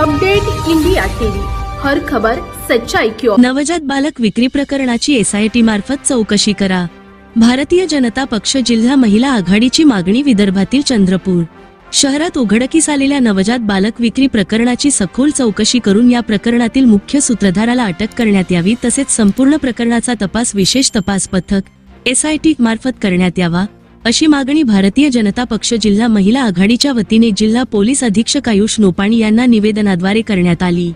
Update India TV, हर खबर सच्चाई की ओर। नवजात बालक विक्री प्रकरणाची SIT मार्फत चौकशी करा। भारतीय जनता पक्ष जिल्हा महिला आघाडीची मागणी। विदर्भातील चंद्रपूर शहरात उघडकीस आलेल्या नवजात बालक विक्री प्रकरणाची सखोल चौकशी करून या प्रकरणातील मुख्य सूत्रधाराला अटक करण्यात यावी, तसेच संपूर्ण प्रकरणाचा तपास विशेष तपास पथक SIT मार्फत करण्यात यावा, अशी मागणी भारतीय जनता पक्ष जिल्हा महिला आघाडीच्या वतीने जिल्हा पोलीस अधीक्षक आयुष नोपाणी यांना निवेदनाद्वारे करण्यात आली।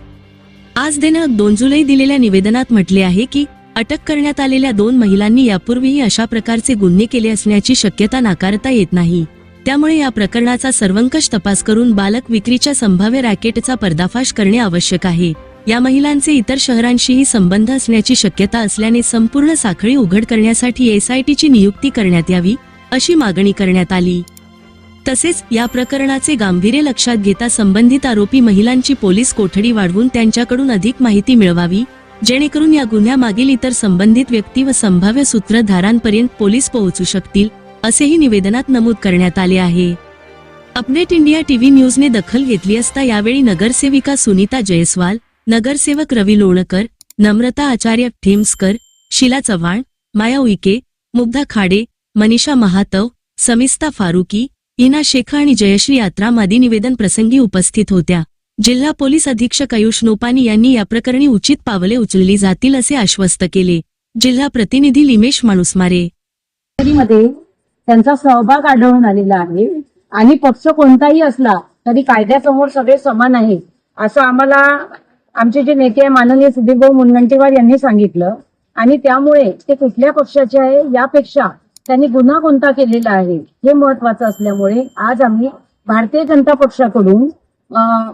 आज दिनांक 2 जुलै दिलेल्या निवेदनात म्हटले आहे की अटक करण्यात आलेल्या 2 महिलांनी यापूर्वीही अशा प्रकारचे गुन्हे केले असण्याची शक्यता नाकारता येत नाही। त्यामुळे या प्रकरणाचा सर्वंकष तपास करून बालक विक्रीच्या संभाव्य रॅकेटचा पर्दाफाश करणे आवश्यक आहे। या महिलांचे इतर शहरांशीही संबंध असण्याची शक्यता असल्याने संपूर्ण साखळी उघड करण्यासाठी SITची नियुक्ती करण्यात यावी, अशी मागणी करण्यात आली। तसेच या प्रकरणाचे गांभीर्य लक्षात घेता संबंधित आरोपी महिलांची पोलीस कोठडी वाढवून त्यांच्याकडून अधिक माहिती मिळवावी, जेणेकरून या गुन्ह्यामागील इतर संबंधित व्यक्ती व संभाव्य सूत्रधारांपर्यंत पोलीस पोहोचू शकतील, असेही निवेदनात नमूद करण्यात आले आहे। अपडेट इंडिया टीव्ही न्यूजने दखल घेतली असता यावेळी नगरसेविका सुनीता जयस्वाल, नगरसेवक रवी लोणकर, नम्रता आचार्य ठेमस्कर, शीला चव्हाण, माया उईके, मुग्धा खाडे, मनीषा महातव, समिस्ता फारुकी, इना शेख आणि जयश्री यात्राम आदी निवेदन प्रसंगी उपस्थित होत्या। जिल्हा पोलीस अधीक्षक आयुष नोपाणी यांनी या प्रकरणी उचित पावले उचलली जातील असे आश्वस्त केले। जिल्हा प्रतिनिधी लिमेश माणूसमारे मध्ये त्यांचा सहभाग आढळून आलेला आहे आणि पक्ष कोणताही असला तरी कायद्यासमोर सगळे समान आहे, असं आम्हाला आमचे जे नेते माननीय सुधीरभाऊ मुनगंटीवार यांनी सांगितलं। आणि त्यामुळे ते कुठल्या पक्षाचे आहे यापेक्षा त्यांनी गुन्हा कोणता केलेला आहे हे महत्वाचं असल्यामुळे आज आम्ही भारतीय जनता पक्षाकडून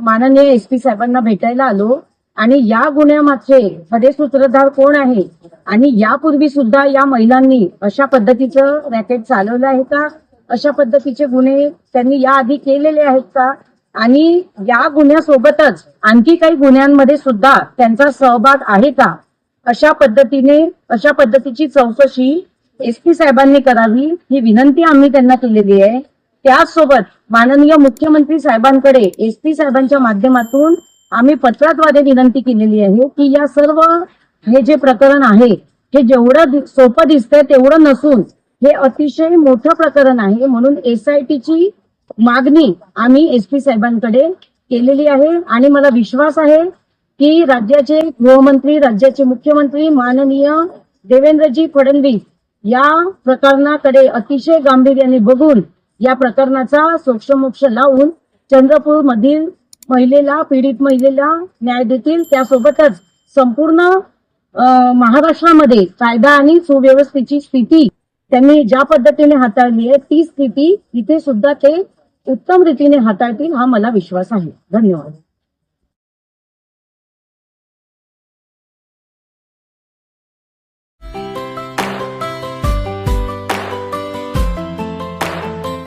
माननीय SP साहेबांना भेटायला आलो आणि या गुन्ह्यामागचे खरे सूत्रधार कोण आहे आणि यापूर्वी सुद्धा या महिलांनी अशा पद्धतीचं रॅकेट चालवलं आहे का, अशा पद्धतीचे गुन्हे त्यांनी याआधी केलेले आहेत का, आणि या गुन्ह्यासोबतच आणखी काही गुन्ह्यांमध्ये सुद्धा त्यांचा सहभाग आहे का, अशा पद्धतीची चौकशी SP साहेबांनी करावी ही विनंती आम्ही त्यांना केलेली आहे। त्याचसोबत माननीय मुख्यमंत्री साहेबांकडे SP साहेबांच्या माध्यमातून आम्ही पत्राद्वारे विनंती केलेली आहे की या सर्व हे जे प्रकरण आहे हे जेवढं सोपं दिसतंय तेवढं नसून हे अतिशय मोठं प्रकरण आहे, म्हणून SITची मागणी आम्ही SP साहेबांकडे केलेली आहे। आणि मला विश्वास आहे की राज्याचे गृहमंत्री, राज्याचे मुख्यमंत्री माननीय देवेंद्रजी फडणवीस या प्रकरणाकडे अतिशय गांभीर्याने बघून या प्रकरणाचा सोक्षमोक्ष लावून चंद्रपूर मधील महिलेला, पीडित महिलेला न्याय देतील। त्यासोबतच संपूर्ण महाराष्ट्रामध्ये कायदा आणि सुव्यवस्थेची स्थिती त्यांनी ज्या पद्धतीने हाताळली आहे ती स्थिती इथे सुद्धा ते उत्तम रीतीने हाताळतील, हा मला विश्वास आहे। धन्यवाद।